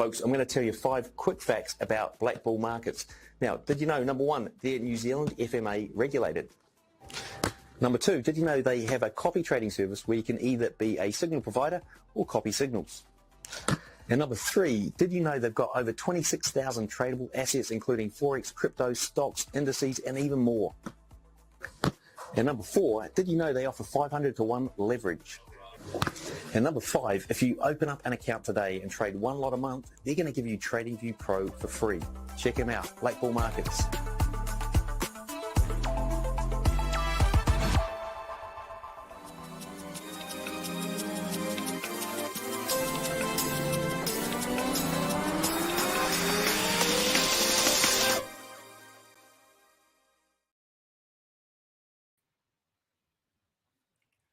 folks, I'm going to tell you 5 quick facts about black bull markets. Now, did you know, number 1, they're New Zealand FMA regulated. Number 2, did you know they have a copy trading service where you can either be a signal provider or copy signals? And number 3, did you know they've got over 26,000 tradable assets, including Forex, crypto, stocks, indices, and even more? And number 4, did you know they offer 500 to 1 leverage? And number 5, if you open up an account today and trade 1 lot a month, they're going to give you TradingView Pro for free. Check them out, Black Bull Markets.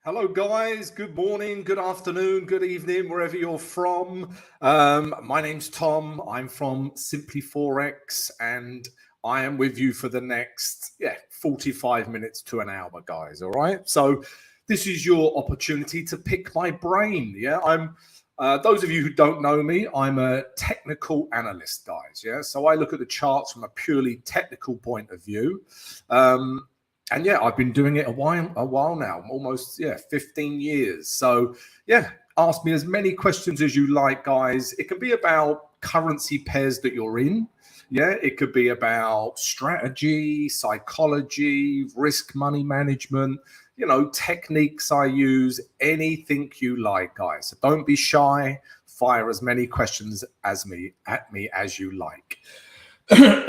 Hello guys, good morning, good afternoon, good evening, wherever you're from. My name's Tom, I'm from Simply Forex, and I am with you for the next 45 minutes to an hour, guys, all right? So this is your opportunity to pick my brain, I'm those of you who don't know me, I'm a technical analyst, guys, So I look at the charts from a purely technical point of view. And I've been doing it a while now, almost 15 years. So ask me as many questions as you like, guys. It can be about currency pairs that you're in. It could be about strategy, psychology, risk money management, techniques I use, anything you like, guys. So don't be shy. Fire as many questions at me as you like.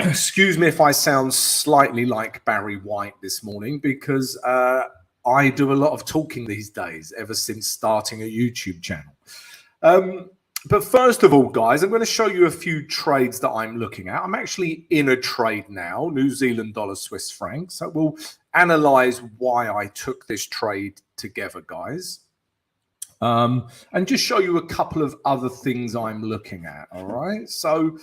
Excuse me if I sound slightly like Barry White this morning, because I do a lot of talking these days ever since starting a YouTube channel. But first of all, guys, I'm going to show you a few trades that I'm looking at. I'm actually in a trade now, New Zealand dollar, Swiss franc. So we'll analyze why I took this trade together, guys. And just show you a couple of other things I'm looking at, all right? So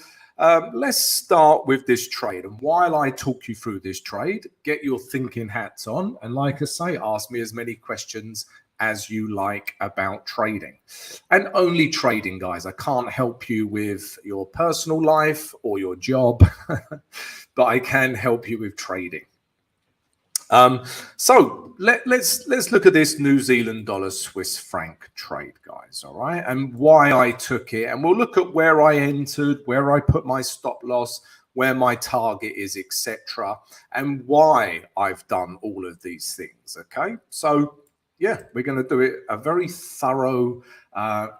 let's start with this trade. And while I talk you through this trade, get your thinking hats on. And like I say, ask me as many questions as you like about trading. And only trading, guys. I can't help you with your personal life or your job, but I can help you with trading. So let's look at this New Zealand dollar Swiss franc trade, guys, all right, and why I took it, and we'll look at where I entered, where I put my stop loss, where my target is, etc., and why I've done all of these things. Okay, so we're going to do it a very thorough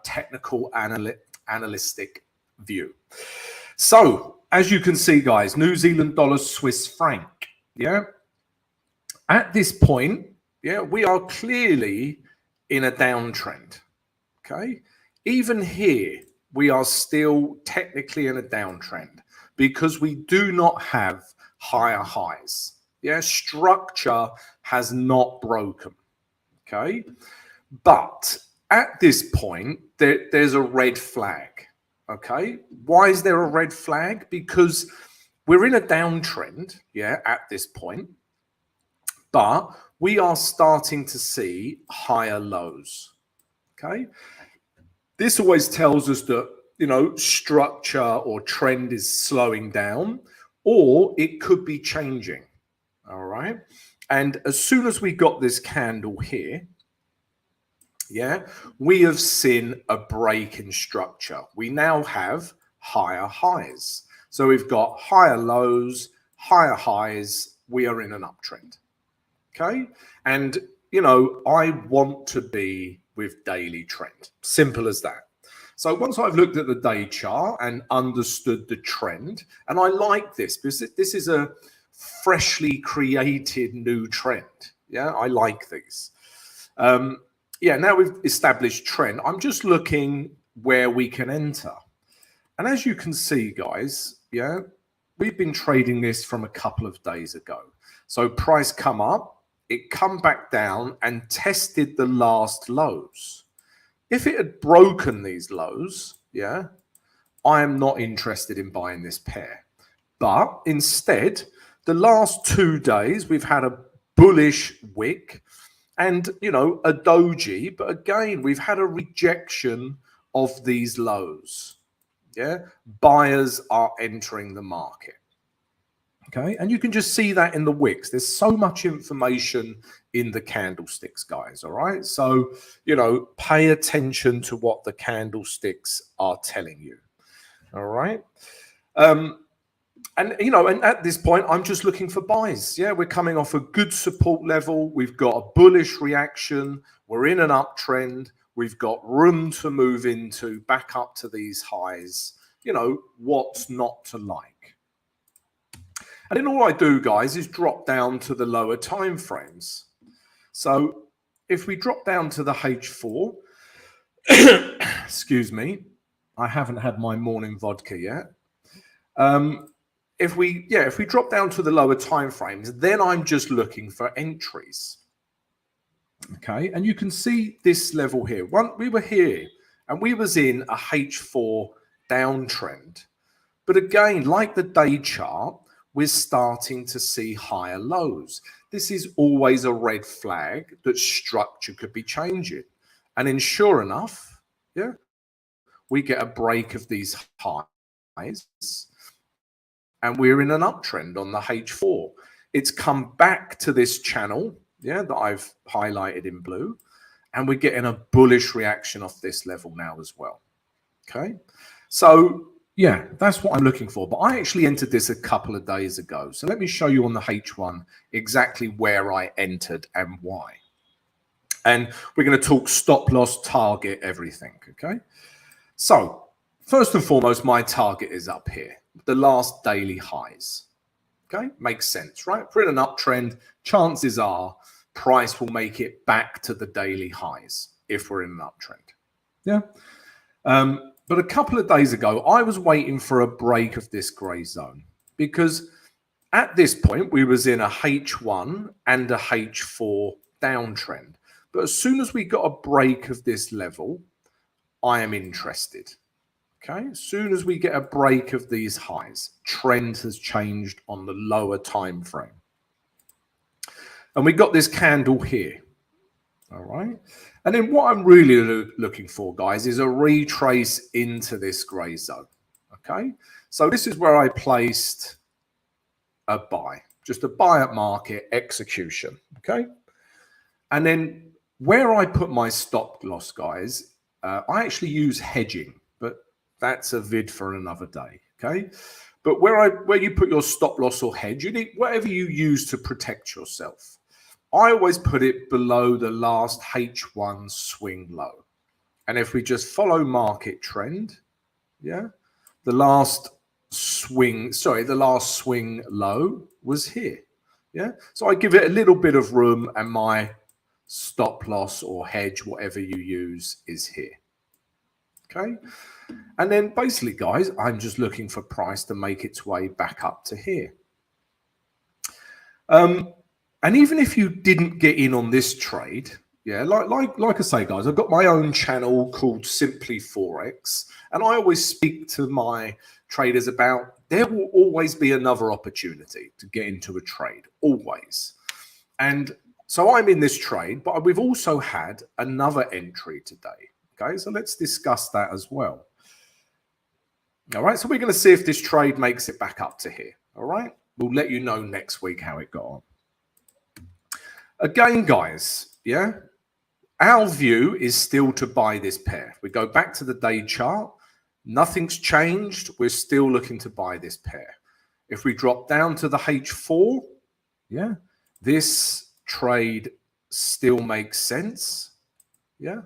technical analytic view. So as you can see, guys, New Zealand dollar Swiss franc, at this point, we are clearly in a downtrend, okay? Even here, we are still technically in a downtrend because we do not have higher highs. Structure has not broken, okay? But at this point, there's a red flag, okay? Why is there a red flag? Because we're in a downtrend, at this point. But we are starting to see higher lows, okay? This always tells us that, structure or trend is slowing down, or it could be changing, all right? And as soon as we got this candle here, we have seen a break in structure. We now have higher highs. So we've got higher lows, higher highs. We are in an uptrend. Okay, and I want to be with daily trend. Simple as that. So once I've looked at the day chart and understood the trend, and I like this because this is a freshly created new trend. I like these. Now we've established trend. I'm just looking where we can enter. And as you can see, guys, we've been trading this from a couple of days ago. So price come up. It come back down and tested the last lows. If it had broken these lows, I am not interested in buying this pair. But instead, the last 2 days, we've had a bullish wick and, a doji. But again, we've had a rejection of these lows. Yeah, buyers are entering the market. Okay, and you can just see that in the wicks. There's so much information in the candlesticks, guys. All right, so pay attention to what the candlesticks are telling you. All right. And at this point, I'm just looking for buys. Yeah, we're coming off a good support level. We've got a bullish reaction. We're in an uptrend. We've got room to move into back up to these highs. What's not to like? And then all I do, guys, is drop down to the lower time frames. So if we drop down to the H4, excuse me, I haven't had my morning vodka yet. If we drop down to the lower time frames, then I'm just looking for entries. Okay, and you can see this level here. We were here and we was in a H4 downtrend. But again, like the day chart, we're starting to see higher lows. This is always a red flag that structure could be changing. And then sure enough, yeah, we get a break of these highs and we're in an uptrend on the H4. It's come back to this channel, yeah, that I've highlighted in blue, and we're getting a bullish reaction off this level now as well. Okay, so yeah, that's what I'm looking for. But I actually entered this a couple of days ago. So let me show you on the H1 exactly where I entered and why. And we're going to talk stop loss, target, everything. Okay, so first and foremost, my target is up here, the last daily highs. Okay, makes sense, right? If we're in an uptrend, chances are price will make it back to the daily highs if we're in an uptrend. Yeah. But a couple of days ago, I was waiting for a break of this grey zone because at this point, we was in a H1 and a H4 downtrend. But as soon as we got a break of this level, I am interested. Okay, as soon as we get a break of these highs, trend has changed on the lower time frame. And we got this candle here. All right. And then what I'm really looking for, guys, is a retrace into this grey zone. Okay. So this is where I placed a buy, just a buy at market execution. Okay. And then where I put my stop loss, guys, I actually use hedging, but that's a vid for another day. Okay. But where you put your stop loss or hedge, you need whatever you use to protect yourself. I always put it below the last H1 swing low. And if we just follow market trend, yeah, the last swing low was here. Yeah. So I give it a little bit of room and my stop loss or hedge, whatever you use, is here. Okay. And then basically, guys, I'm just looking for price to make its way back up to here. And even if you didn't get in on this trade, yeah, like I say, guys, I've got my own channel called Simply Forex, and I always speak to my traders about there will always be another opportunity to get into a trade, always. And so I'm in this trade, but we've also had another entry today. Okay, so let's discuss that as well. All right, so we're going to see if this trade makes it back up to here. All right, we'll let you know next week how it got on. Again, guys, yeah, our view is still to buy this pair. We go back to the day chart. Nothing's changed. We're still looking to buy this pair. If we drop down to the H4, yeah, this trade still makes sense. Yeah.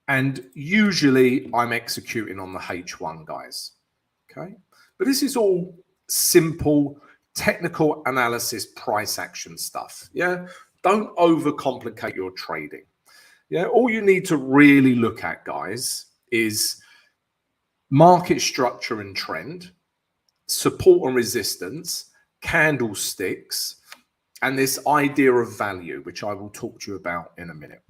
And usually I'm executing on the H1, guys. Okay. But this is all simple technical analysis, price action stuff. Yeah. Don't overcomplicate your trading. Yeah. All you need to really look at, guys, is market structure and trend, support and resistance, candlesticks, and this idea of value, which I will talk to you about in a minute.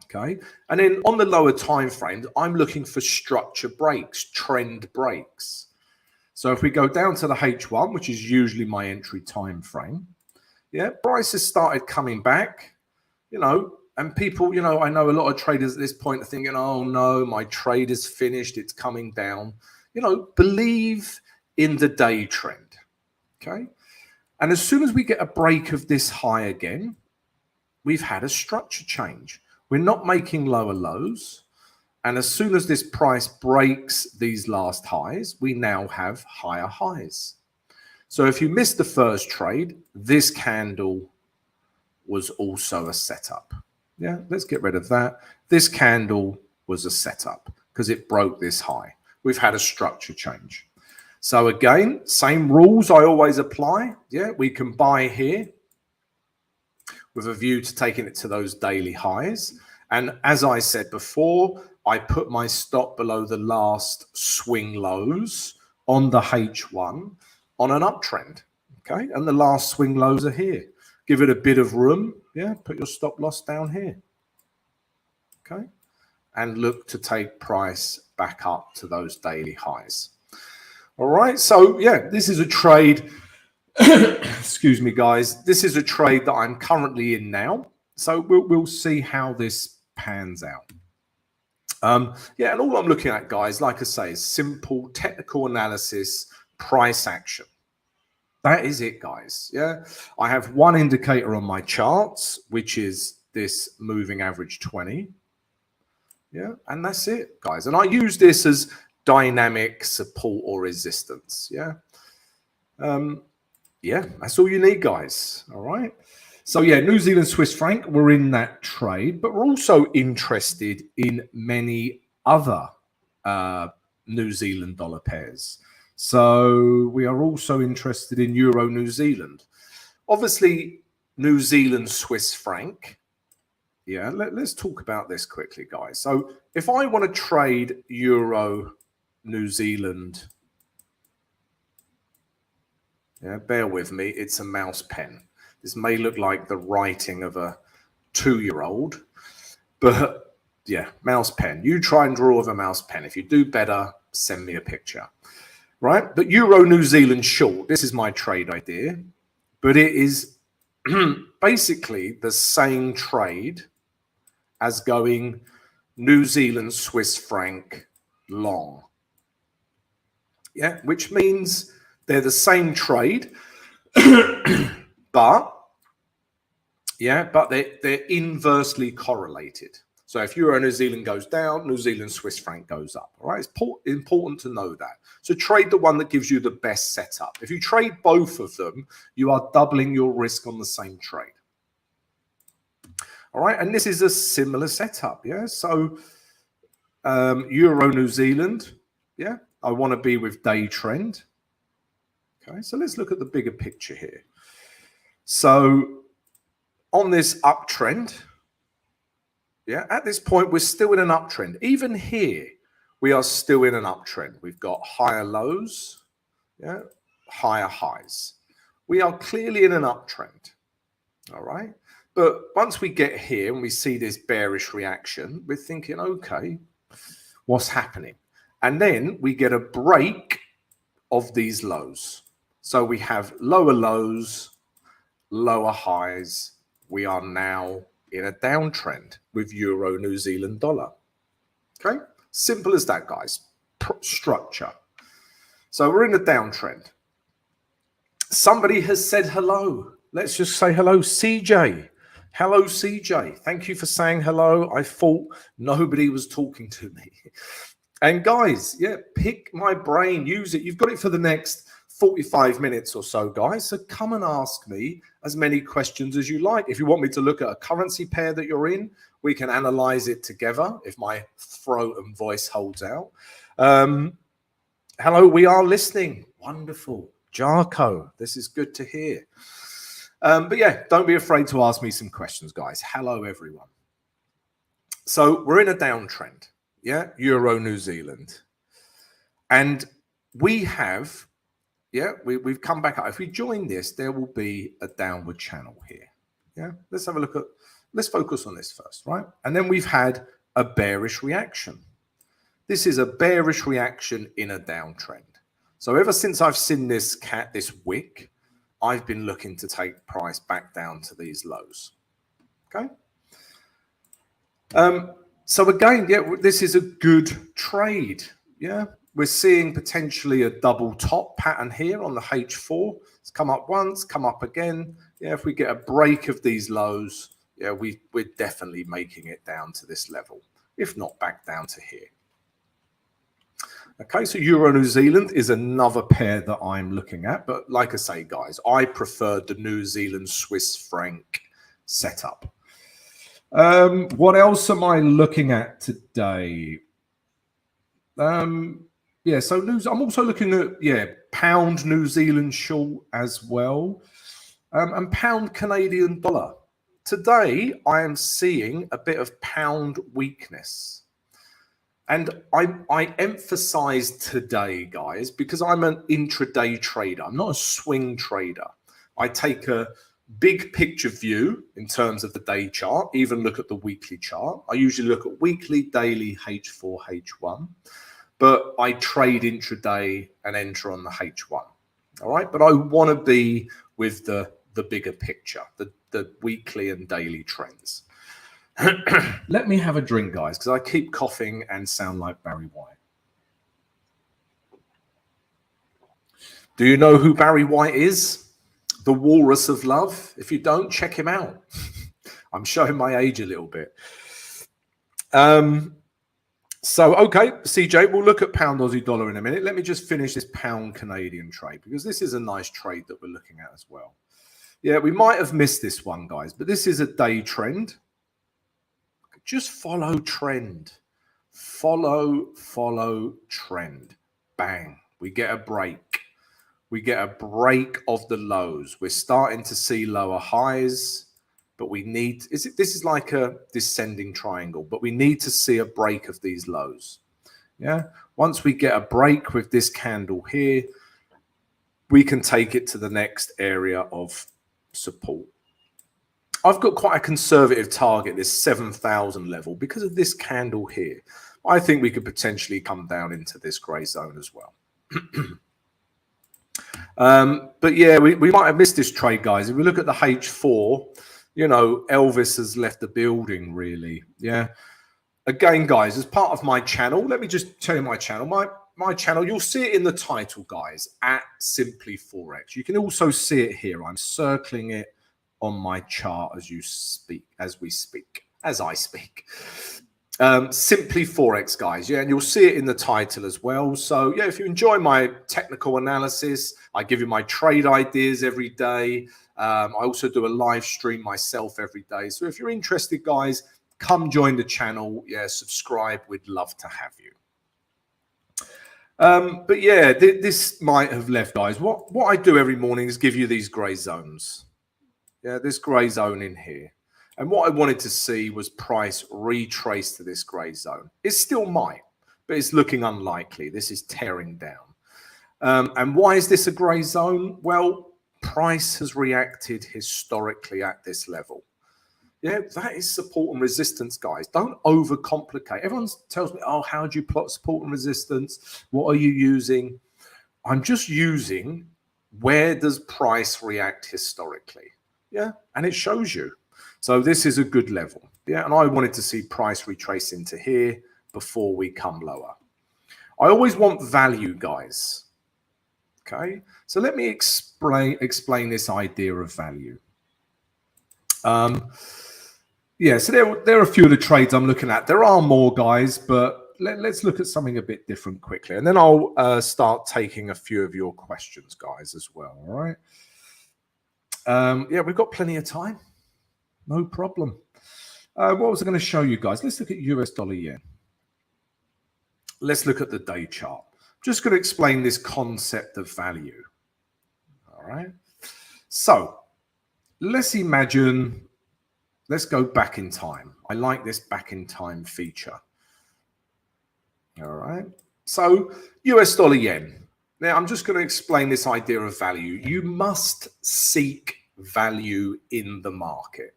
Okay. And then on the lower time frames, I'm looking for structure breaks, trend breaks. So if we go down to the H1, which is usually my entry time frame, yeah, price has started coming back. You know, And people, you know, I know a lot of traders at this point are thinking, oh no, my trade is finished, it's coming down. You know, believe in the day trend, okay? And as soon as we get a break of this high again, we've had a structure change. We're not making lower lows. And as soon as this price breaks these last highs, we now have higher highs. So if you missed the first trade, this candle was also a setup. Yeah, let's get rid of that. This candle was a setup because it broke this high. We've had a structure change. So again, same rules I always apply. Yeah, we can buy here with a view to taking it to those daily highs. And as I said before, I put my stop below the last swing lows on the H1 on an uptrend. Okay, and the last swing lows are here. Give it a bit of room. Yeah, put your stop loss down here. Okay, and look to take price back up to those daily highs. All right, so yeah, this is a trade. Excuse me, guys. This is a trade that I'm currently in now. So we'll see how this pans out. Yeah, and all I'm looking at, guys, like I say, is simple technical analysis, price action. That is it, guys. Yeah, I have one indicator on my charts, which is this moving average 20. Yeah, and that's it, guys. And I use this as dynamic support or resistance. Yeah. Yeah, that's all you need, guys. All right. So yeah, New Zealand Swiss franc, we're in that trade, but we're also interested in many other New Zealand dollar pairs. So we are also interested in Euro New Zealand. Obviously, New Zealand Swiss franc. Yeah, let's talk about this quickly, guys. So if I want to trade Euro New Zealand, yeah, bear with me, it's a mouse pen. This may look like the writing of a 2-year-old, but yeah, mouse pen. You try and draw with a mouse pen. If you do better, send me a picture. Right? But Euro New Zealand short, this is my trade idea, but it is basically the same trade as going New Zealand Swiss franc long. Yeah, which means they're the same trade, but they're inversely correlated. So if Euro New Zealand goes down, New Zealand Swiss franc goes up. All right, it's important to know that. So trade the one that gives you the best setup. If you trade both of them, you are doubling your risk on the same trade. All right, and this is a similar setup. Yeah, so Euro New Zealand. Yeah, I want to be with day trend. Okay, so let's look at the bigger picture here. So on this uptrend, yeah, at this point, we're still in an uptrend. Even here, we are still in an uptrend. We've got higher lows, yeah, higher highs. We are clearly in an uptrend, all right? But once we get here and we see this bearish reaction, we're thinking, okay, what's happening? And then we get a break of these lows. So we have lower lows, lower highs. We are now in a downtrend with Euro New Zealand dollar. Okay, simple as that, guys. Structure. So we're in a downtrend. Somebody has said hello. Let's just say hello, CJ. Hello, CJ. Thank you for saying hello. I thought nobody was talking to me. And guys, yeah, pick my brain, use it. You've got it for the next 45 minutes or so, guys. So come and ask me as many questions as you like. If you want me to look at a currency pair that you're in, we can analyze it together if my throat and voice holds out. Hello, we are listening. Wonderful. Jarko, this is good to hear. But yeah, don't be afraid to ask me some questions, guys. Hello, everyone. So we're in a downtrend, yeah, Euro New Zealand. And we have, yeah, we've come back up. If we join this, there will be a downward channel here. Yeah, let's have a look at, let's focus on this first, right? And then we've had a bearish reaction. This is a bearish reaction in a downtrend. So ever since I've seen this wick, I've been looking to take price back down to these lows. Okay. So again, yeah, this is a good trade. Yeah, we're seeing potentially a double top pattern here on the H4. It's come up once, come up again. Yeah, if we get a break of these lows, yeah, we're definitely making it down to this level, if not back down to here. Okay, so Euro New Zealand is another pair that I'm looking at. But like I say, guys, I prefer the New Zealand Swiss franc setup. What else am I looking at today? Yeah, so I'm also looking at, pound New Zealand short as well, and pound Canadian dollar. Today, I am seeing a bit of pound weakness. And I emphasize today, guys, because I'm an intraday trader. I'm not a swing trader. I take a big picture view in terms of the day chart, even look at the weekly chart. I usually look at weekly, daily, H4, H1, but I trade intraday and enter on the H1. All right, but I want to be with the bigger picture, the weekly and daily trends. Let me have a drink, guys, because I keep coughing and sound like Barry White. Do you know who Barry White is? The Walrus of Love. If you don't, check him out. I'm showing my age a little bit. So, okay, CJ, we'll look at pound Aussie dollar in a minute. Let me just finish this pound Canadian trade, because this is a nice trade that we're looking at as well. Yeah, we might have missed this one, guys, but this is a day trend. Just follow trend. Follow trend. Bang. We get a break. We get a break of the lows. We're starting to see lower highs, but we need, this is like a descending triangle, but we need to see a break of these lows. Yeah. Once we get a break with this candle here, we can take it to the next area of support. I've got quite a conservative target, this 7,000 level, because of this candle here. I think we could potentially come down into this grey zone as well. But yeah, we might have missed this trade, guys. If we look at the H4, you know, Elvis has left the building, really. Yeah. Again, guys, as part of my channel, let me just tell you my channel. My channel, you'll see it in the title, guys, at Simply Forex. You can also see it here. I'm circling it on my chart as I speak. Simply Forex, guys. Yeah, and you'll see it in the title as well. So yeah, if you enjoy my technical analysis, I give you my trade ideas every day. I also do a live stream myself every day. So if you're interested, guys, come join the channel. Yeah, subscribe. We'd love to have you. But yeah, this might have left, guys. What I do every morning is give you these grey zones. Yeah, this grey zone in here. And what I wanted to see was price retrace to this grey zone. It still might, but it's looking unlikely. This is tearing down. And why is this a grey zone? Well, price has reacted historically at this level. Yeah, that is support and resistance, guys. Don't overcomplicate. Everyone tells me, oh, how do you plot support and resistance? What are you using? I'm just using where does price react historically. Yeah, and it shows you. So this is a good level. Yeah, and I wanted to see price retrace into here before we come lower. I always want value, guys. Okay, so let me explain this idea of value. Yeah, so there are a few of the trades I'm looking at. There are more, guys, but let's look at something a bit different quickly. And then I'll start taking a few of your questions, guys, as well. All right. Yeah, we've got plenty of time. No problem. What was I going to show you guys? Let's look at US dollar yen. Let's look at the day chart. I'm just going to explain this concept of value. All right. So let's imagine, let's go back in time. I like this back in time feature. All right. So US dollar yen. Now, I'm just going to explain this idea of value. You must seek value in the market.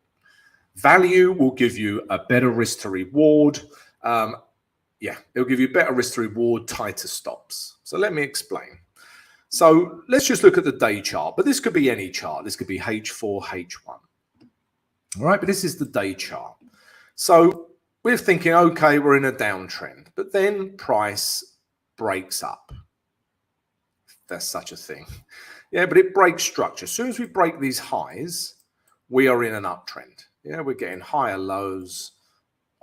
Value will give you a better risk to reward. Yeah, it'll give you better risk to reward, tighter stops. So let me explain. So let's just look at the day chart, but this could be any chart. This could be H4, H1. All right, but this is the day chart. So we're thinking, okay, we're in a downtrend, but then price breaks up. There's such a thing. Yeah, but it breaks structure. As soon as we break these highs, we are in an uptrend. Yeah, we're getting higher lows,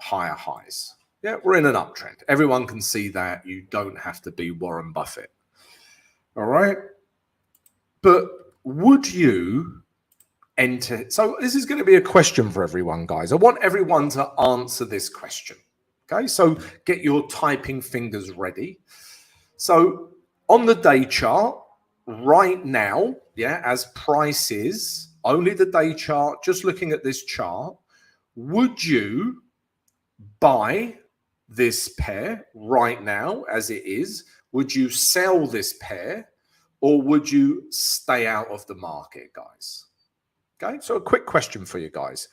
higher highs. Yeah, we're in an uptrend. Everyone can see that. You don't have to be Warren Buffett. All right. But would you enter? So this is going to be a question for everyone, guys. I want everyone to answer this question. Okay, so get your typing fingers ready. So on the day chart, right now, yeah, as price is, only the day chart, just looking at this chart, would you buy this pair right now as it is? Would you sell this pair, or would you stay out of the market, guys? Okay, so a quick question for you guys.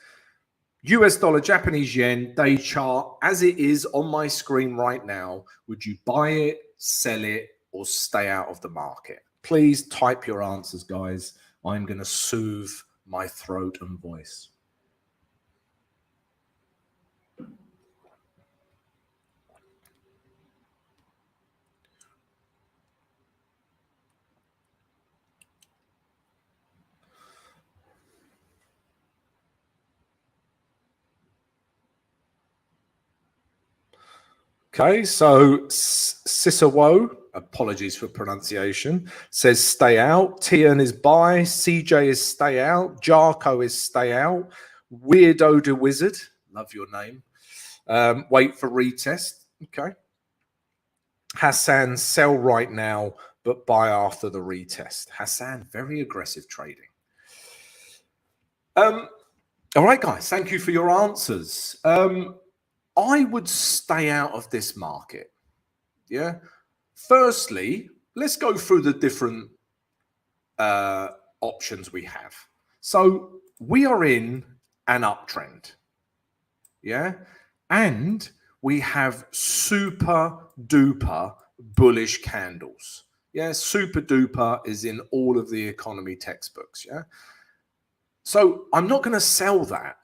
US dollar, Japanese yen, day chart, as it is on my screen right now, would you buy it, sell it, or stay out of the market? Please type your answers, guys. I'm going to soothe my throat and voice. Okay, so Cisawo, apologies for pronunciation, says stay out. Tian is buy. CJ is stay out. Jarko is stay out. Weirdo the Wizard, love your name. Wait for retest. Okay. Hassan, sell right now, but buy after the retest. Hassan, very aggressive trading. All right, guys, thank you for your answers. I would stay out of this market. Yeah. Firstly, let's go through the different options we have. So we are in an uptrend. Yeah. And we have super duper bullish candles. Yeah. Super duper is in all of the economy textbooks. Yeah. So I'm not going to sell that.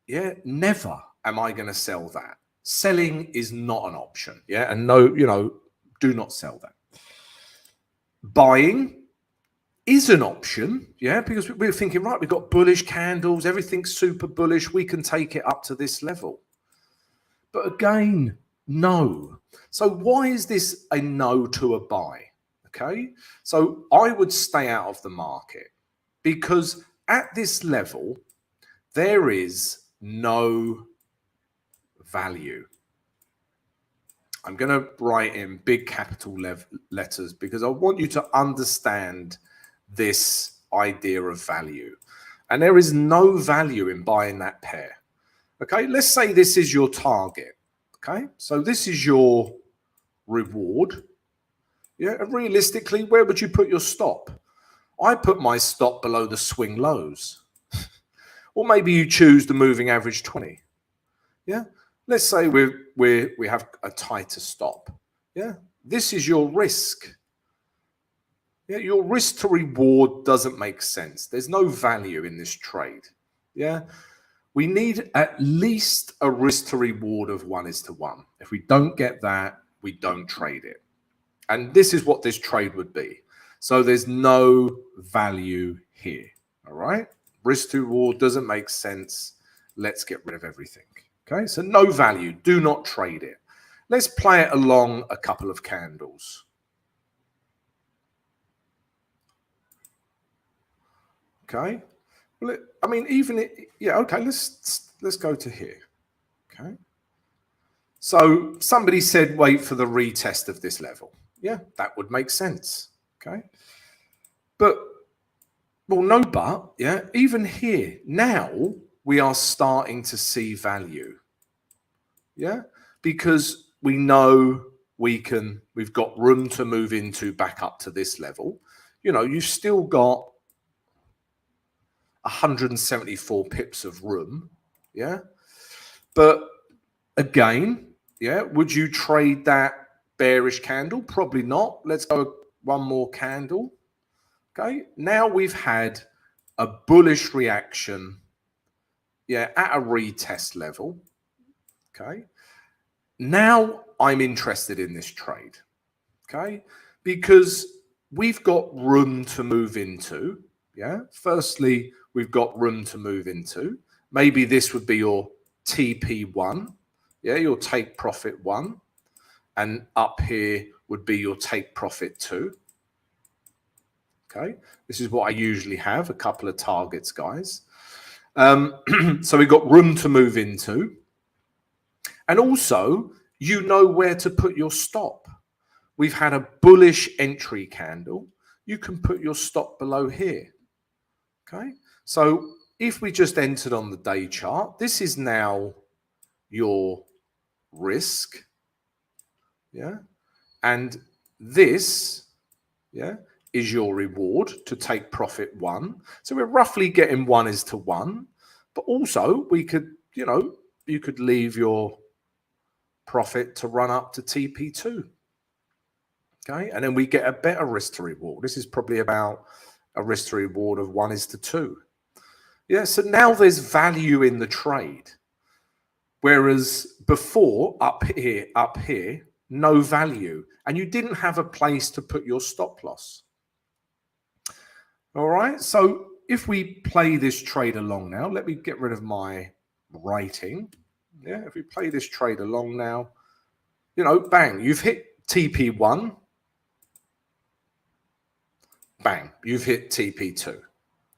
Yeah. Never am I going to sell that. Selling is not an option. Yeah. And no, do not sell that. Buying is an option. Yeah. Because we're thinking, right, we've got bullish candles. Everything's super bullish. We can take it up to this level. But again, no. So why is this a no to a buy? Okay. So I would stay out of the market because at this level, there is no value. I'm going to write in big capital letters because I want you to understand this idea of value. And there is no value in buying that pair. Okay, let's say this is your target. Okay, so this is your reward. Yeah, and realistically, where would you put your stop? I put my stop below the swing lows. Or maybe you choose the moving average 20. Yeah, let's say we have a tighter stop. Yeah, this is your risk. Yeah, your risk to reward doesn't make sense. There's no value in this trade. Yeah, we need at least a risk to reward of 1:1. If we don't get that, we don't trade it. And this is what this trade would be. So there's no value here. All right, risk to reward doesn't make sense. Let's get rid of everything. Okay, so no value. Do not trade it. Let's play it along a couple of candles. Okay. Well, I mean, yeah. Okay. Let's go to here. Okay. So somebody said wait for the retest of this level. Yeah, that would make sense. Okay. But well, no, but yeah, even here now we are starting to see value. Yeah, because we know we've got room to move into back up to this level. You've still got 174 pips of room. Yeah. But again, yeah, would you trade that bearish candle? Probably not. Let's go one more candle. Okay. Now we've had a bullish reaction. Yeah. At a retest level. Okay. Now I'm interested in this trade. Okay. Because we've got room to move into. Yeah. Firstly, we've got room to move into. Maybe this would be your TP1. Yeah. Your take profit 1. And up here would be your take profit 2. Okay. This is what I usually have, a couple of targets, guys. So we've got room to move into. And also, you know where to put your stop. We've had a bullish entry candle. You can put your stop below here. Okay. So if we just entered on the day chart, this is now your risk. Yeah. And this, yeah, is your reward to take profit 1. So we're roughly getting 1:1. But also we could, you know, you could leave your profit to run up to TP2. Okay. And then we get a better risk to reward. This is probably about a risk to reward of 1:2. Yeah. So now there's value in the trade. Whereas before, up here, no value. And you didn't have a place to put your stop loss. All right. So if we play this trade along now, let me get rid of my writing. Yeah. If we play this trade along now, you know, bang, you've hit TP1. Bang, you've hit TP2.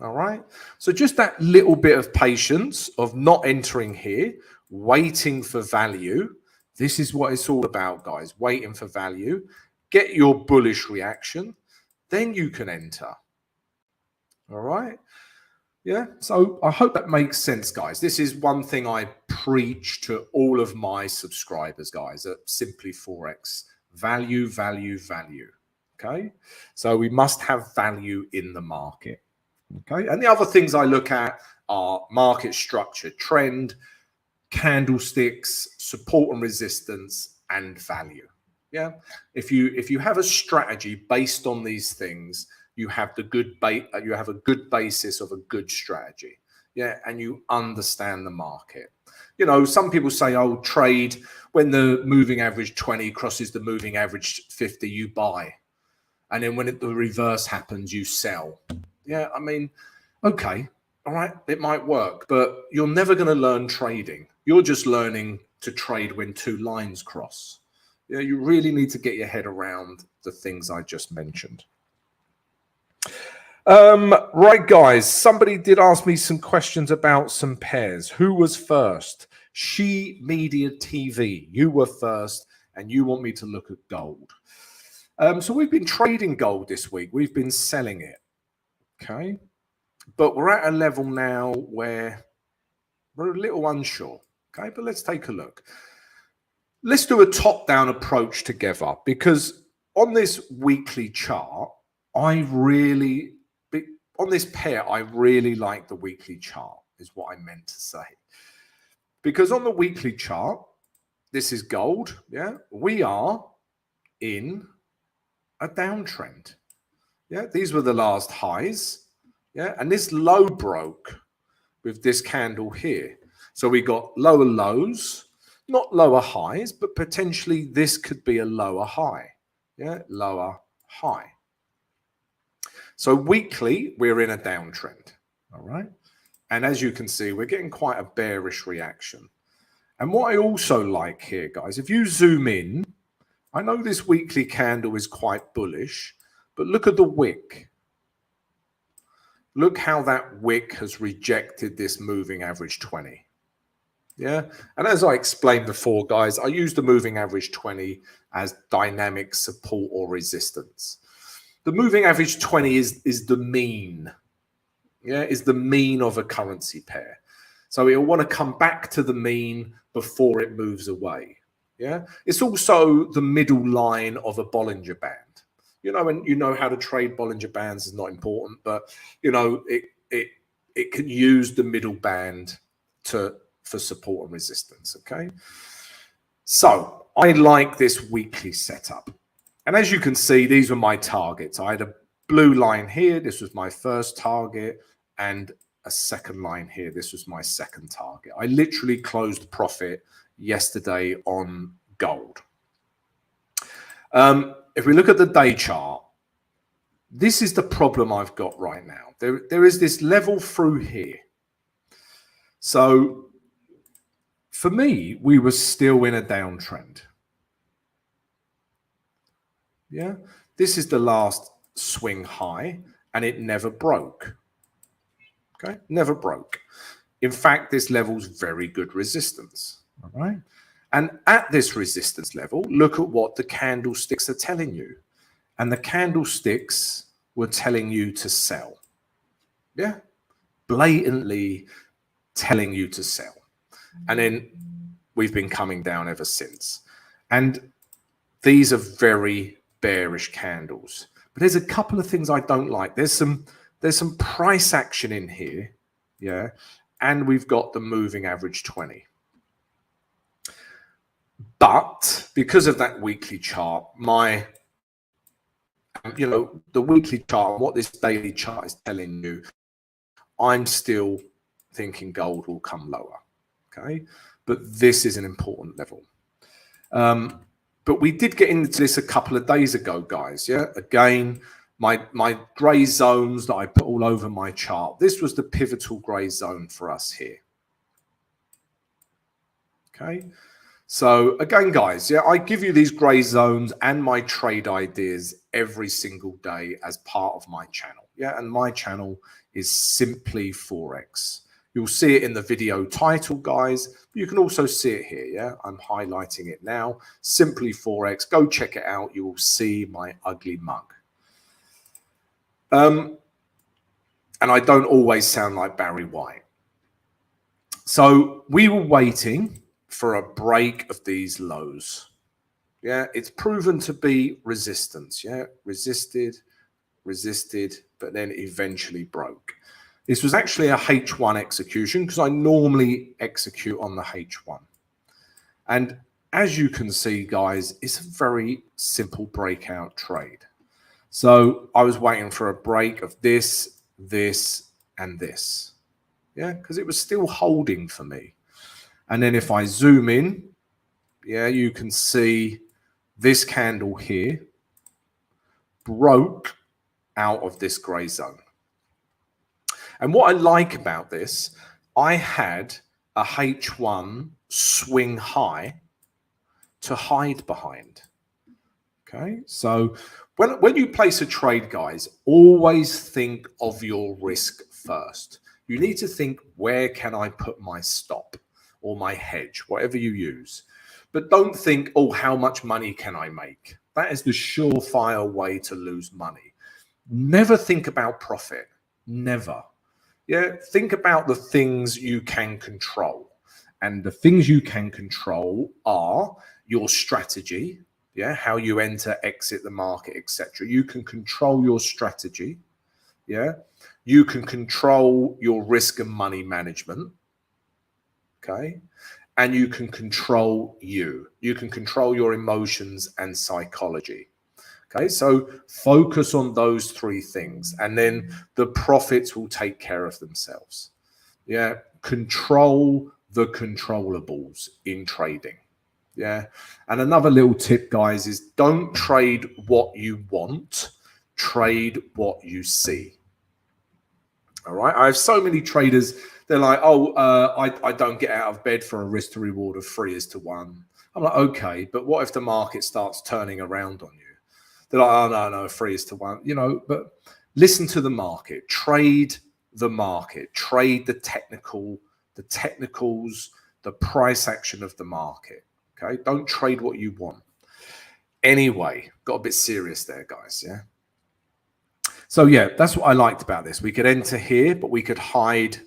All right. So just that little bit of patience of not entering here, waiting for value. This is what it's all about, guys. Waiting for value. Get your bullish reaction. Then you can enter. All right. Yeah. So I hope that makes sense, guys. This is one thing I preach to all of my subscribers, guys, at Simply Forex. Value, value, value. Okay. So we must have value in the market. Okay. And the other things I look at are market structure, trend, candlesticks, support and resistance, and value. Yeah. If you have a strategy based on these things, you have a good basis of a good strategy. Yeah. And you understand the market. You know, some people say, oh, trade when the moving average 20 crosses the moving average 50, you buy. And then when the reverse happens, you sell. Yeah. I mean, okay. All right. It might work, but you're never going to learn trading. You're just learning to trade when two lines cross. Yeah. You really need to get your head around the things I just mentioned. Right, guys, somebody did ask me some questions about some pairs. Who was first? She Media TV. You were first, and you want me to look at gold. So we've been trading gold this week. We've been selling it. Okay. But we're at a level now where we're a little unsure. Okay. But let's take a look. Let's do a top-down approach together, because on this weekly chart, on this pair, I really like the weekly chart, is what I meant to say. Because on the weekly chart, this is gold. Yeah. We are in a downtrend. Yeah. These were the last highs. Yeah. And this low broke with this candle here. So we got lower lows, not lower highs, but potentially this could be a lower high. Yeah. Lower high. So weekly, we're in a downtrend. All right. And as you can see, we're getting quite a bearish reaction. And what I also like here, guys, if you zoom in, I know this weekly candle is quite bullish, but look at the wick. Look how that wick has rejected this moving average 20. Yeah. And as I explained before, guys, I use the moving average 20 as dynamic support or resistance. The moving average 20 is the mean. Yeah, is the mean of a currency pair. So it'll want to come back to the mean before it moves away. Yeah. It's also the middle line of a Bollinger Band. You know, and you know how to trade Bollinger Bands is not important, but you know, it can use the middle band for support and resistance. Okay. So I like this weekly setup. And as you can see, these were my targets. I had a blue line here. This was my first target, and a second line here. This was my second target. I literally closed profit yesterday on gold. If we look at the day chart, this is the problem I've got right now. There is this level through here. So for me, we were still in a downtrend. Yeah, this is the last swing high, and it never broke. Okay, never broke. In fact, this level's very good resistance. All right. And at this resistance level, look at what the candlesticks are telling you. And the candlesticks were telling you to sell. Yeah, blatantly telling you to sell. And then we've been coming down ever since. And these are very bearish candles. But there's a couple of things I don't like. There's some price action in here. Yeah. And we've got the moving average 20. But because of that weekly chart, the weekly chart and what this daily chart is telling you, I'm still thinking gold will come lower. Okay. But this is an important level. But we did get into this a couple of days ago, guys. Yeah. Again, my gray zones that I put all over my chart. This was the pivotal gray zone for us here. Okay. So again, guys, yeah, I give you these gray zones and my trade ideas every single day as part of my channel. Yeah. And my channel is Simply Forex. You'll see it in the video title, guys. You can also see it here. Yeah. I'm highlighting it now. Simply Forex. Go check it out. You will see my ugly mug. And I don't always sound like Barry White. So we were waiting for a break of these lows. Yeah, it's proven to be resistance. Yeah, resisted, but then eventually broke. This was actually a H1 execution because I normally execute on the H1. And as you can see, guys, it's a very simple breakout trade. So I was waiting for a break of this, and this. Yeah, because it was still holding for me. And then if I zoom in, yeah, you can see this candle here broke out of this gray zone. And what I like about this, I had a H1 swing high to hide behind. Okay, so when you place a trade, guys, always think of your risk first. You need to think, where can I put my stop or my hedge, whatever you use. But don't think, oh, how much money can I make? That is the surefire way to lose money. Never think about profit. Never. Yeah, think about the things you can control. And the things you can control are your strategy, yeah, how you enter, exit the market, etc. You can control your strategy. Yeah, you can control your risk and money management. Okay, and you can control you. You can control your emotions and psychology. Okay, so focus on those three things, and then the profits will take care of themselves. Yeah, control the controllables in trading. Yeah, and another little tip, guys, is don't trade what you want, trade what you see. All right, I have so many traders, they're like, oh, I don't get out of bed for a risk to reward of 3:1. I'm like, okay, but what if the market starts turning around on you? They're like, oh, no, 3:1, you know, but listen to the market, trade the market, trade the technicals, the price action of the market. Okay, don't trade what you want. Anyway, got a bit serious there, guys. Yeah. So yeah, that's what I liked about this. We could enter here, but we could hide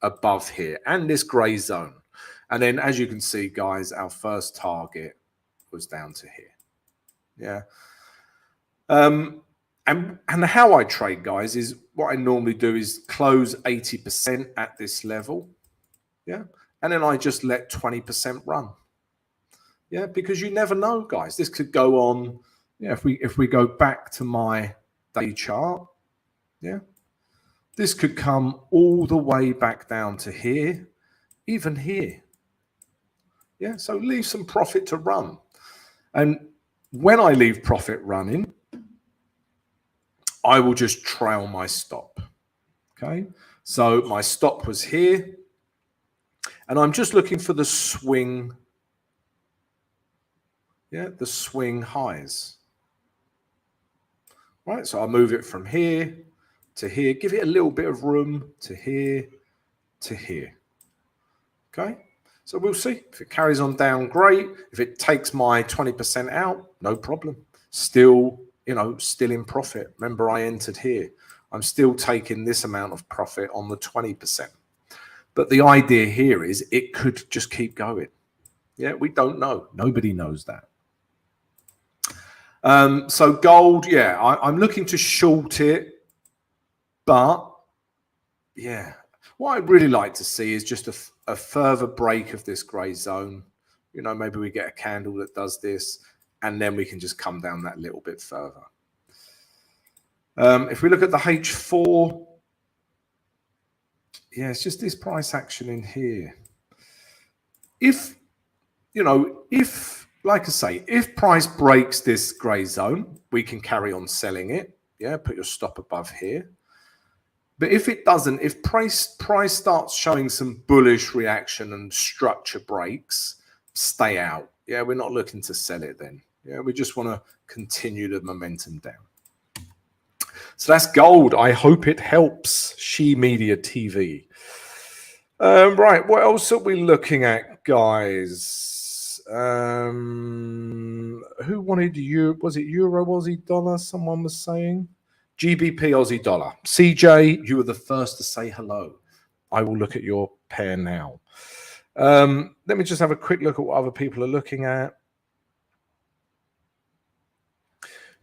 above here and this gray zone. And then, as you can see, guys, our first target was down to here. Yeah. And how I trade, guys, is what I normally do is close 80% at this level. Yeah. And then I just let 20% run. Yeah, because you never know, guys. This could go on. Yeah, if we go back to my day chart, yeah, this could come all the way back down to here, even here. Yeah, so leave some profit to run. And when I leave profit running, I will just trail my stop. Okay, so my stop was here, and I'm just looking for the swing. Yeah, the swing highs. Right, so I'll move it from here to here, give it a little bit of room to here to here. Okay, so we'll see if it carries on down, great. If it takes my 20% out, no problem. Still, you know, still in profit. Remember, I entered here. I'm still taking this amount of profit on the 20%. But the idea here is it could just keep going. Yeah, we don't know. Nobody knows that. So gold, yeah, I'm looking to short it, but yeah, what I'd really like to see is just a further break of this grey zone. You know, maybe we get a candle that does this, and then we can just come down that little bit further. If we look at the H4, yeah, it's just this price action in here. If, you know, like I say, if price breaks this grey zone, we can carry on selling it. Yeah, put your stop above here. But if it doesn't, if price starts showing some bullish reaction and structure breaks, stay out. Yeah, we're not looking to sell it then. Yeah, we just want to continue the momentum down. So that's gold. I hope it helps. She Media TV. Right, what else are we looking at, guys? Who wanted you? Was it Euro, Aussie dollar? Someone was saying. GBP Aussie dollar. CJ, you were the first to say hello. I will look at your pair now. Let me just have a quick look at what other people are looking at.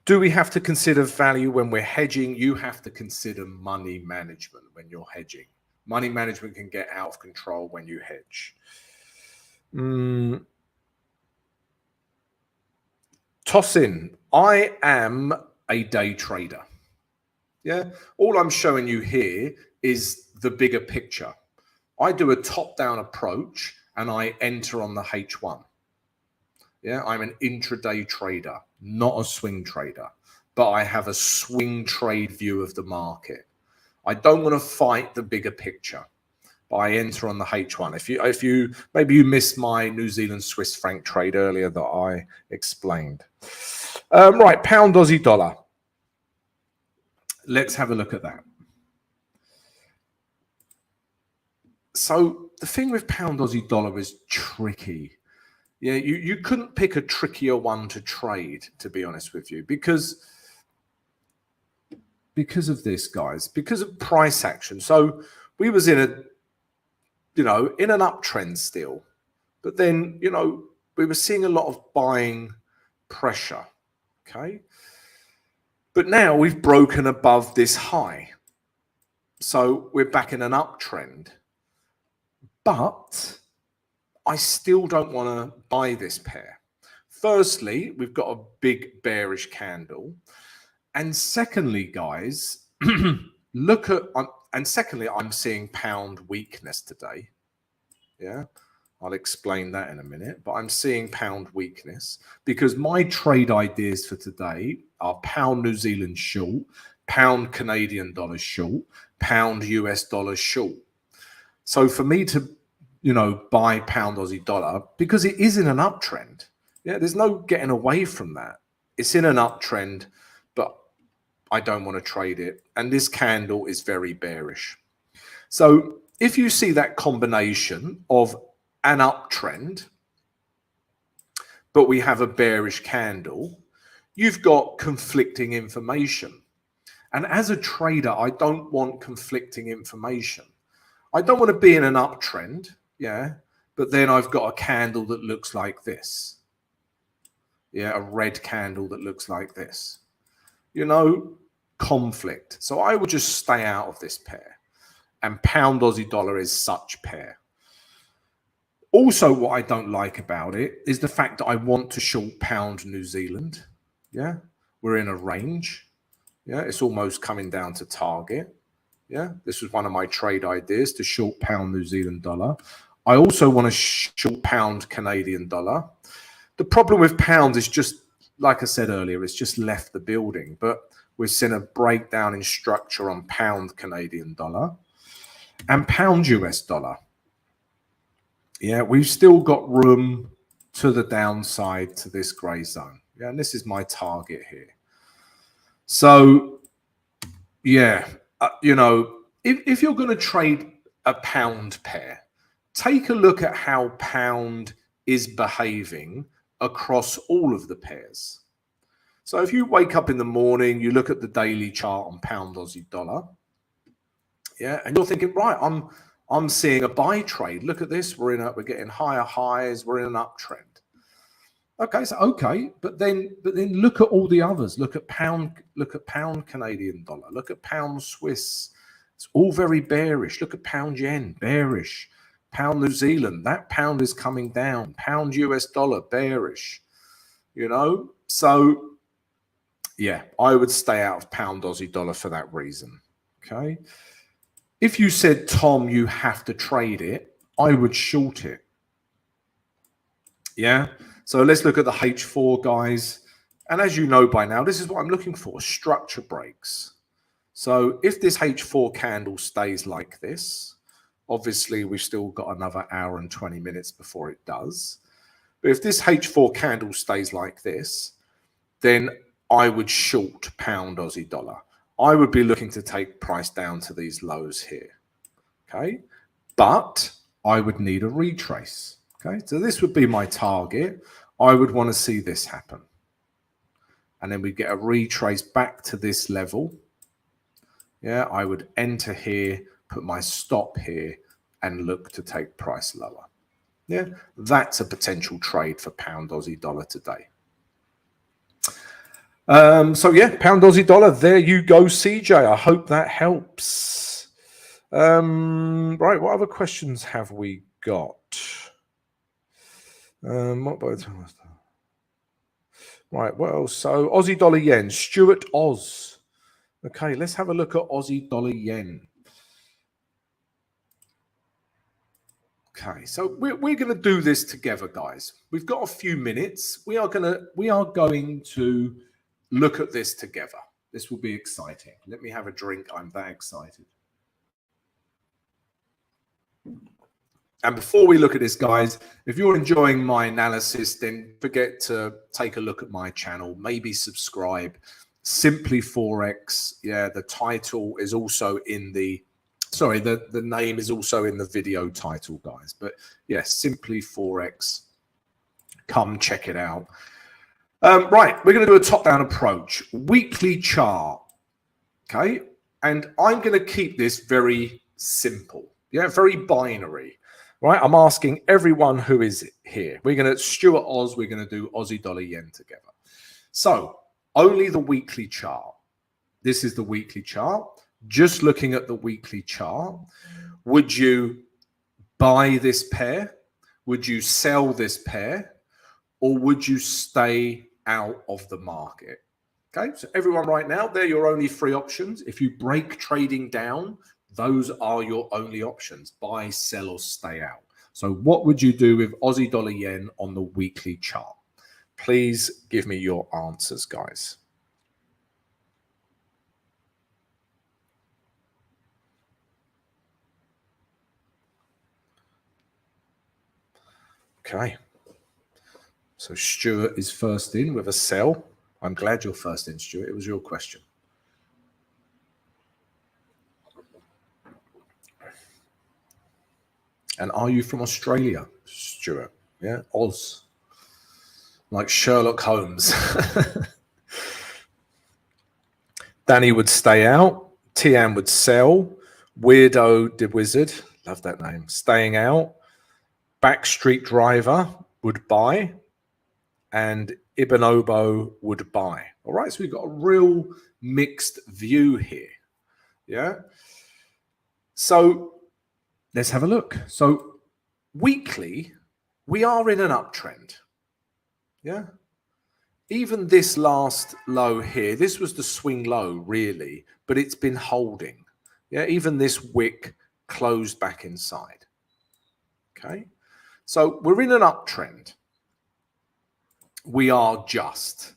Do we have to consider value when we're hedging? You have to consider money management when you're hedging. Money management can get out of control when you hedge. Toss in. I am a day trader. Yeah, all I'm showing you here is the bigger picture. I do a top-down approach and I enter on the H1. Yeah, I'm an intraday trader, not a swing trader, but I have a swing trade view of the market. I don't want to fight the bigger picture, but I enter on the H1. If you maybe you missed my New Zealand Swiss franc trade earlier that I explained. Right, pound Aussie dollar. Let's have a look at that. So the thing with pound Aussie dollar is tricky. Yeah, you couldn't pick a trickier one to trade, to be honest with you, because of this, guys, because of price action. So we was in a, you know, in an uptrend still, but then, you know, we were seeing a lot of buying pressure. Okay. But now we've broken above this high. So we're back in an uptrend. But I still don't want to buy this pair. Firstly, we've got a big bearish candle. And secondly, guys, look at, and secondly, I'm seeing pound weakness today. Yeah, I'll explain that in a minute, but I'm seeing pound weakness because my trade ideas for today are pound New Zealand short, pound Canadian dollar short, pound US dollar short. So for me to, you know, buy pound Aussie dollar, because it is in an uptrend. Yeah, there's no getting away from that. It's in an uptrend, but I don't want to trade it. And this candle is very bearish. So if you see that combination of an uptrend, but we have a bearish candle, you've got conflicting information. And as a trader, I don't want conflicting information. I don't want to be in an uptrend, yeah, but then I've got a candle that looks like this. Yeah, a red candle that looks like this. You know, conflict. So I would just stay out of this pair. And pound Aussie dollar is such pair. Also, what I don't like about it is the fact that I want to short pound New Zealand. Yeah, we're in a range. Yeah, it's almost coming down to target. Yeah, this was one of my trade ideas, to short pound New Zealand dollar. I also want to short pound Canadian dollar. The problem with pound is just, like I said earlier, it's just left the building. But we've seen a breakdown in structure on pound Canadian dollar and pound US dollar. Yeah, we've still got room to the downside to this grey zone. Yeah, and this is my target here. So, yeah, you know, if you're going to trade a pound pair, take a look at how pound is behaving across all of the pairs. So if you wake up in the morning, you look at the daily chart on pound Aussie dollar, yeah, and you're thinking, right, I'm seeing a buy trade. Look at this, we're getting higher highs, we're in an uptrend. Okay, so okay, but then look at all the others. Look at pound Canadian dollar, look at pound Swiss. It's all very bearish. Look at pound yen, bearish. Pound New Zealand, that pound is coming down. Pound US dollar, bearish. You know, so yeah, I would stay out of pound Aussie dollar for that reason. Okay. If you said, Tom, you have to trade it, I would short it. Yeah. So let's look at the H4, guys. And as you know by now, this is what I'm looking for, structure breaks. So if this H4 candle stays like this, obviously we've still got another hour and 20 minutes before it does. But if this H4 candle stays like this, then I would short pound Aussie dollar. I would be looking to take price down to these lows here. Okay. But I would need a retrace. Okay. So this would be my target. I would want to see this happen. And then we get a retrace back to this level. Yeah. I would enter here, put my stop here, and look to take price lower. Yeah. That's a potential trade for pound Aussie dollar today. So yeah, pound Aussie dollar. There you go, CJ. I hope that helps. Right, what other questions have we got? Right, what else? So Aussie dollar yen, Stuart Oz. Okay, let's have a look at Aussie dollar yen. Okay, so we're going to do this together, guys. We've got a few minutes. We are going to look at this together. This will be exciting. Let me have a drink. I'm that excited. And before we look at this, guys, if you're enjoying my analysis, then forget to take a look at my channel. Maybe subscribe. Simply Forex. Yeah, the title is also in the... Sorry, the name is also in the video title, guys. But yes, Simply Forex. Come check it out. Right, we're going to do a top-down approach. Weekly chart. Okay, and I'm going to keep this very simple. Yeah, very binary. Right, I'm asking everyone who is here. We're going to Stuart Oz. We're going to do Aussie dollar yen together. So only the weekly chart. This is the weekly chart. Just looking at the weekly chart, would you buy this pair? Would you sell this pair? Or would you stay out of the market? Okay, so everyone right now, they're your only three options. If you break trading down, those are your only options: buy, sell, or stay out. So what would you do with Aussie dollar yen on the weekly chart? Please give me your answers, guys. Okay. So Stuart is first in with a sell. I'm glad you're first in, Stuart. It was your question. And are you from Australia, Stuart? Yeah, Oz. Like Sherlock Holmes. Danny would stay out. Tian would sell. Weirdo the Wizard, love that name, staying out. Backstreet Driver would buy. And Ibn Obo would buy. All right, so we've got a real mixed view here. Yeah. So let's have a look. So weekly, we are in an uptrend. Yeah. Even this last low here, this was the swing low, really, but it's been holding. Yeah. Even this wick closed back inside. Okay, so we're in an uptrend. We are just.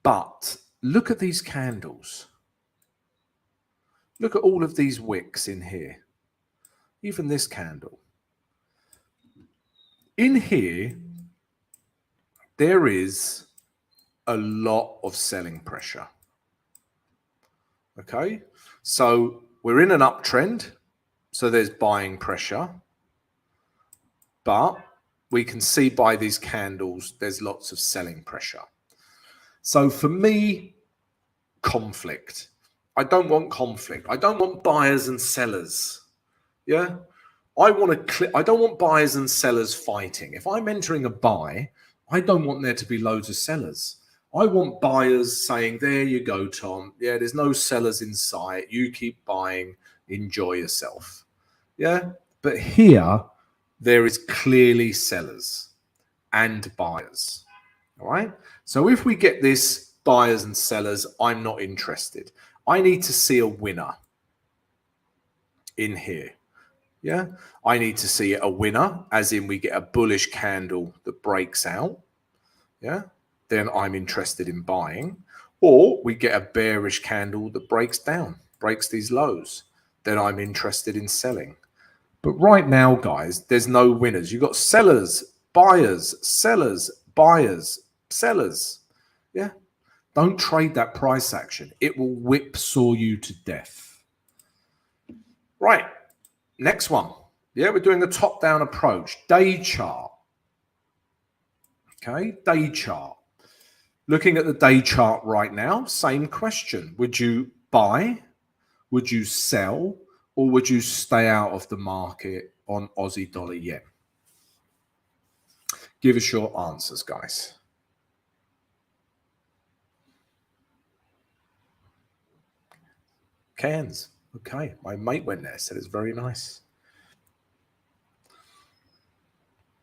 But look at these candles. Look at all of these wicks in here. Even this candle. In here, there is a lot of selling pressure. Okay, so we're in an uptrend, so there's buying pressure. But we can see by these candles, there's lots of selling pressure. So for me, conflict. I don't want conflict. I don't want buyers and sellers. Yeah. I don't want buyers and sellers fighting. If I'm entering a buy, I don't want there to be loads of sellers. I want buyers saying, there you go, Tom. Yeah, there's no sellers in sight. You keep buying. Enjoy yourself. Yeah. But here, there is clearly sellers and buyers. All right. So if we get this buyers and sellers, I'm not interested. I need to see a winner in here. Yeah, I need to see a winner, as in we get a bullish candle that breaks out. Yeah, then I'm interested in buying. Or we get a bearish candle that breaks down, breaks these lows. Then I'm interested in selling. But right now, guys, there's no winners. You've got sellers, buyers, sellers, buyers, sellers. Yeah, don't trade that price action. It will whipsaw you to death. Right. Next one. Yeah, we're doing a top-down approach. Day chart. Okay, day chart. Looking at the day chart right now, same question. Would you buy? Would you sell? Or would you stay out of the market on Aussie dollar yen? Give us your answers, guys. Cans. Okay, my mate went there, said it's very nice.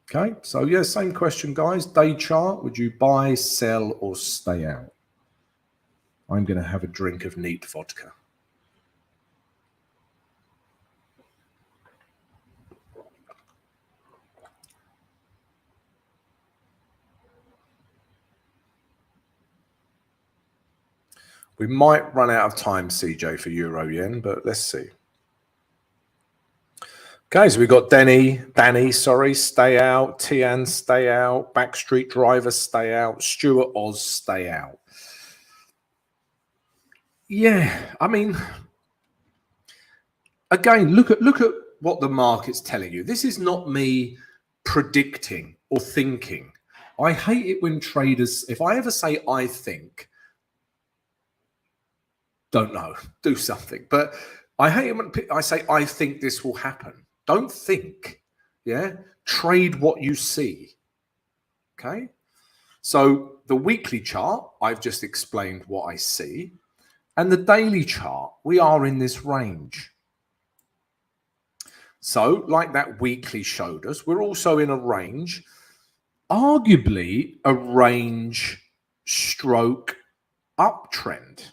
Okay, so yeah, same question, guys. Day chart, would you buy, sell, or stay out? I'm going to have a drink of neat vodka. We might run out of time, CJ, for Euro Yen, but let's see. Okay, so we've got Danny, stay out. Tian, stay out. Backstreet Driver, stay out. Stuart Oz, stay out. Yeah, I mean, again, look at what the market's telling you. This is not me predicting or thinking. I hate it when traders, if I ever say I think, don't know, do something. But I hate it when I say I think this will happen. Don't think, yeah? Trade what you see, okay? So the weekly chart, I've just explained what I see. And the daily chart, we are in this range. So like that weekly showed us, we're also in a range, arguably a range stroke uptrend.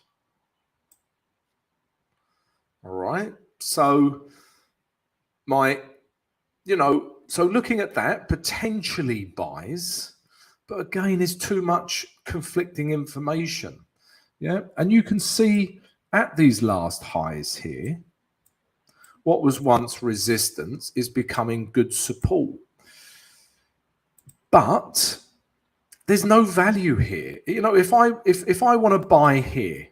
All right. So so looking at that, potentially buys, but again, there's too much conflicting information. Yeah. And you can see at these last highs here, what was once resistance is becoming good support. But there's no value here. You know, if I want to buy here,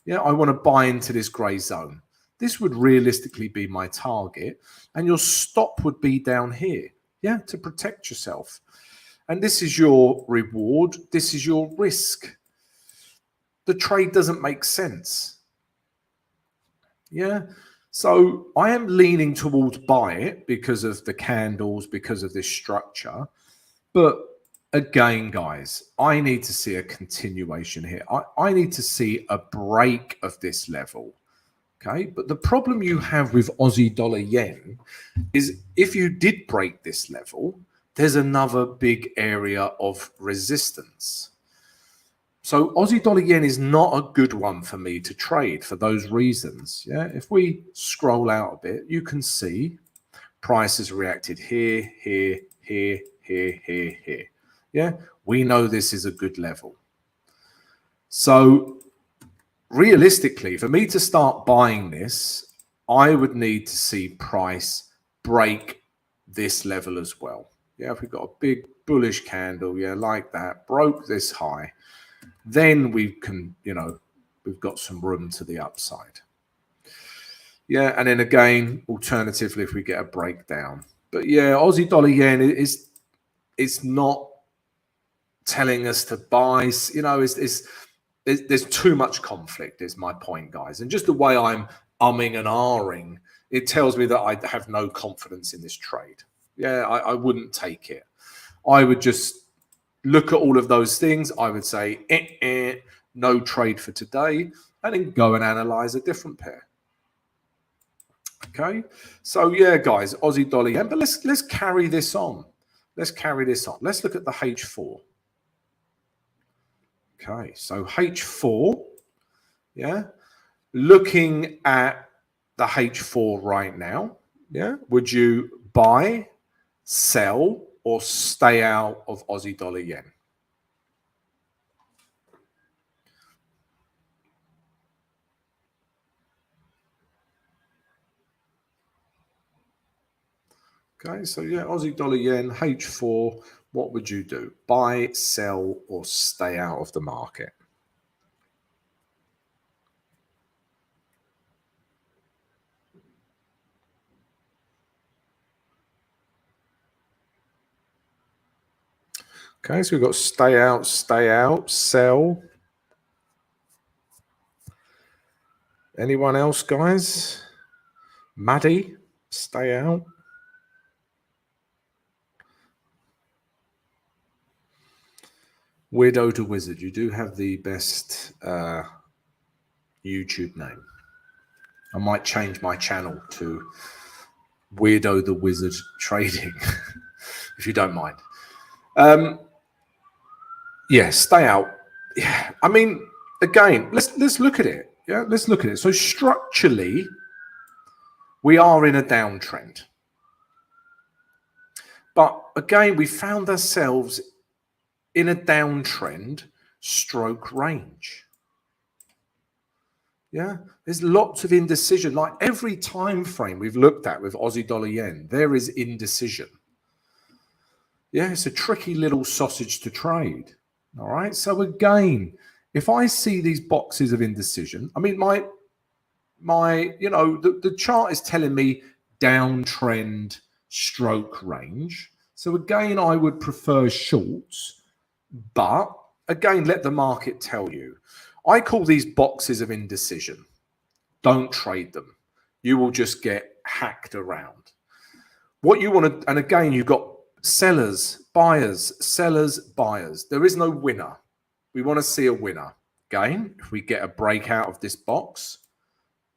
yeah, I want to buy into this gray zone. This would realistically be my target, and your stop would be down here, yeah, to protect yourself. And this is your reward. This is your risk. The trade doesn't make sense. Yeah. So I am leaning towards buy it because of the candles, because of this structure. But again, guys, I need to see a continuation here. I need to see a break of this level. Okay. But the problem you have with Aussie dollar yen is if you did break this level, there's another big area of resistance. So Aussie dollar yen is not a good one for me to trade for those reasons. Yeah. If we scroll out a bit, you can see Price has reacted here, here, here, here, here, here. Yeah, we know this is a good level. So realistically, for me to start buying this, I would need to see price break this level as well. Yeah, if we've got a big bullish candle, yeah, like that, broke this high, then we can, you know, we've got some room to the upside. Yeah, and then again, alternatively, if we get a breakdown. But yeah, Aussie dollar yen is it's not telling us to buy. You know, there's too much conflict, is my point, guys. And just the way I'm umming and ahhing, it tells me that I have no confidence in this trade. Yeah, I wouldn't take it. I would just look at all of those things. I would say, no trade for today, and then go and analyze a different pair. Okay, so yeah, guys, Aussie dollar yen. But let's carry this on. Let's carry this on. Let's look at the H4. Okay, so H4, yeah, looking at the H4 right now, yeah, would you buy, sell, or stay out of Aussie dollar yen? Okay, so yeah, Aussie dollar yen, H4, what would you do? Buy, sell, or stay out of the market? Okay, so we've got stay out, sell. Anyone else, guys? Maddie, stay out. Weirdo to Wizard, you do have the best YouTube name. I might change my channel to Weirdo the Wizard Trading, if you don't mind. Yeah, stay out. Yeah, I mean, again, let's look at it. Yeah, let's look at it. So structurally, we are in a downtrend. But again, we found ourselves in a downtrend stroke range. Yeah, there's lots of indecision. Like every time frame we've looked at with Aussie dollar yen, there is indecision. Yeah, it's a tricky little sausage to trade. All right. So again, if I see these boxes of indecision, I mean, my you know, the chart is telling me downtrend stroke range. So again, I would prefer shorts, but again, let the market tell you. I call these boxes of indecision. Don't trade them. You will just get hacked around. What you want to, and again, you've got sellers, buyers, sellers, buyers. There is no winner. We want to see a winner. Again, if we get a breakout of this box,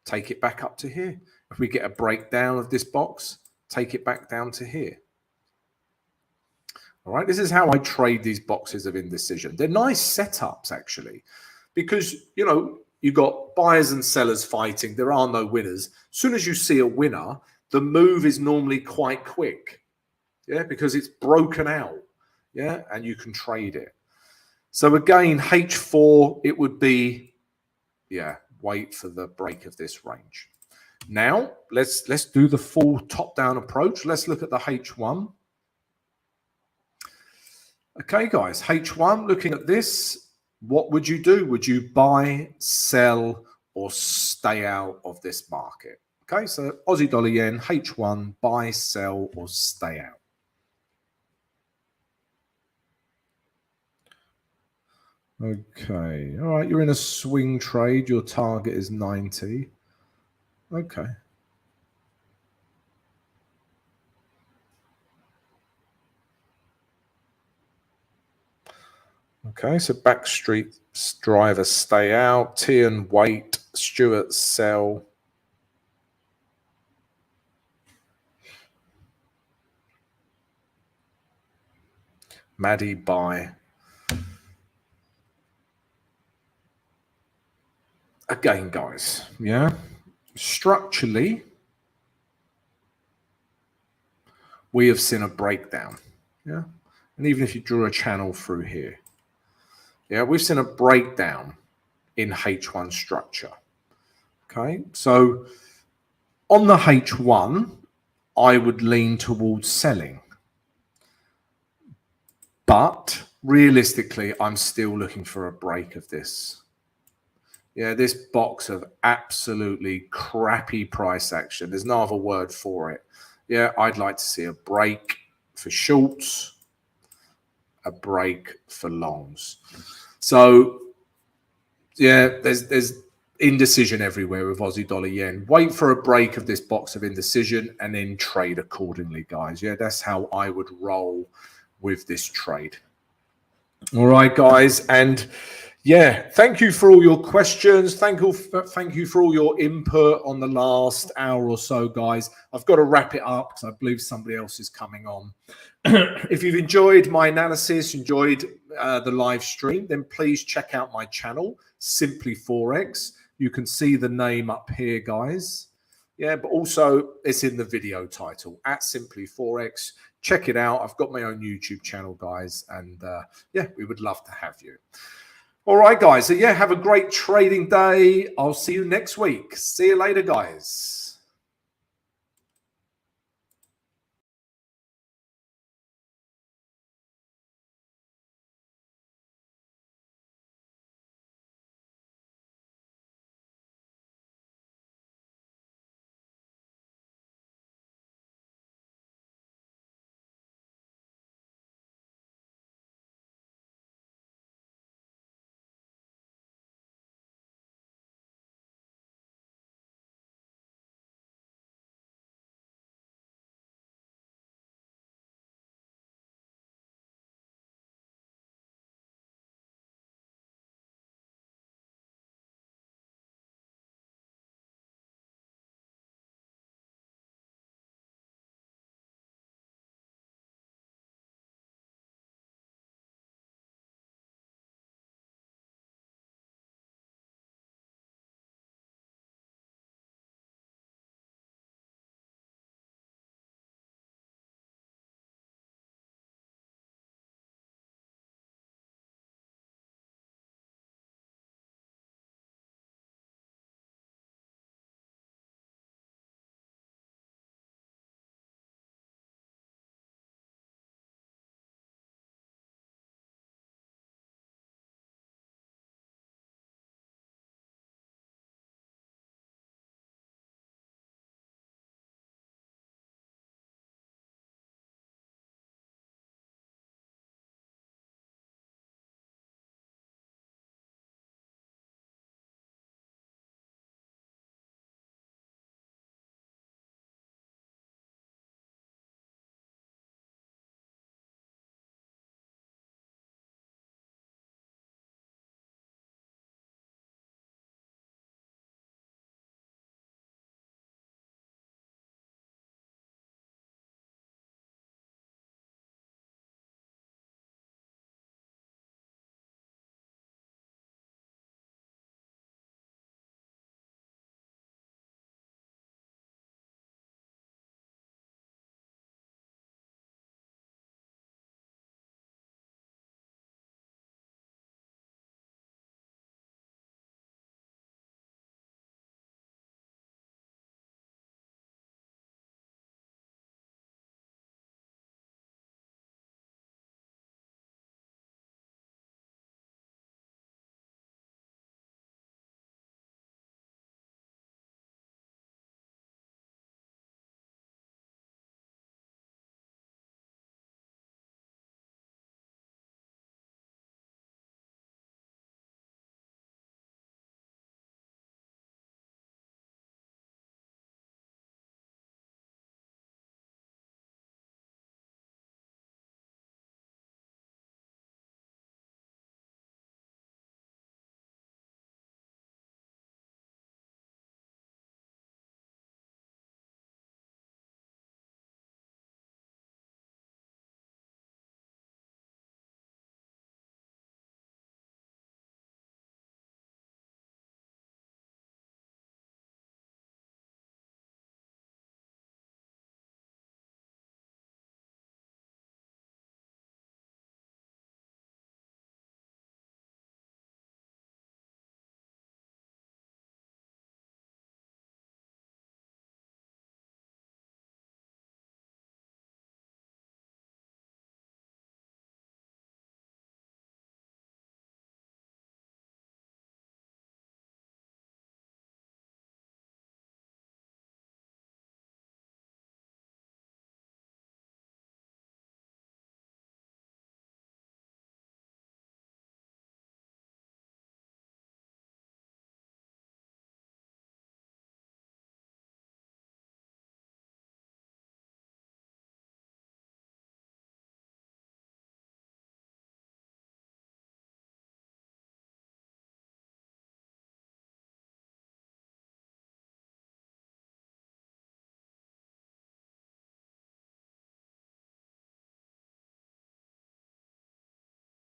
take it back up to here. If we get a breakdown of this box, take it back down to here. All right, this is how I trade these boxes of indecision. They're nice setups, actually, because, you know, you've got buyers and sellers fighting. There are no winners. As soon as you see a winner, the move is normally quite quick. Yeah, because it's broken out. Yeah, and you can trade it. So again, H4, it would be, yeah, wait for the break of this range. Now, let's do the full top-down approach. Let's look at the H1. Okay, guys, H1, looking at this, what would you do? Would you buy, sell, or stay out of this market? Okay, so Aussie dollar yen, H1, buy, sell, or stay out. Okay, all right, you're in a swing trade. Your target is 90. Okay. Okay, so Backstreet driver stay out, Tian wait, Stewart sell. Maddie buy. Again, guys, yeah, structurally, we have seen a breakdown. Yeah. And even if you drew a channel through here, yeah, we've seen a breakdown in H1 structure. Okay. So on the H1, I would lean towards selling. But realistically, I'm still looking for a break of this. Yeah, this box of absolutely crappy price action. There's no other word for it. Yeah, I'd like to see a break for shorts, a break for longs. So, yeah, there's indecision everywhere with Aussie dollar yen. Wait for a break of this box of indecision and then trade accordingly, guys. Yeah, that's how I would roll with this trade. All right, guys. And yeah, thank you for all your questions. Thank you for all your input on the last hour or so, guys. I've got to wrap it up because I believe somebody else is coming on. If you've enjoyed my analysis, enjoyed the live stream, then please check out my channel, Simply Forex. You can see the name up here, guys. Yeah, but also it's in the video title, at Simply Forex. Check it out. I've got my own YouTube channel, guys. And yeah, we would love to have you. All right, guys. So yeah, have a great trading day. I'll see you next week. See you later, guys.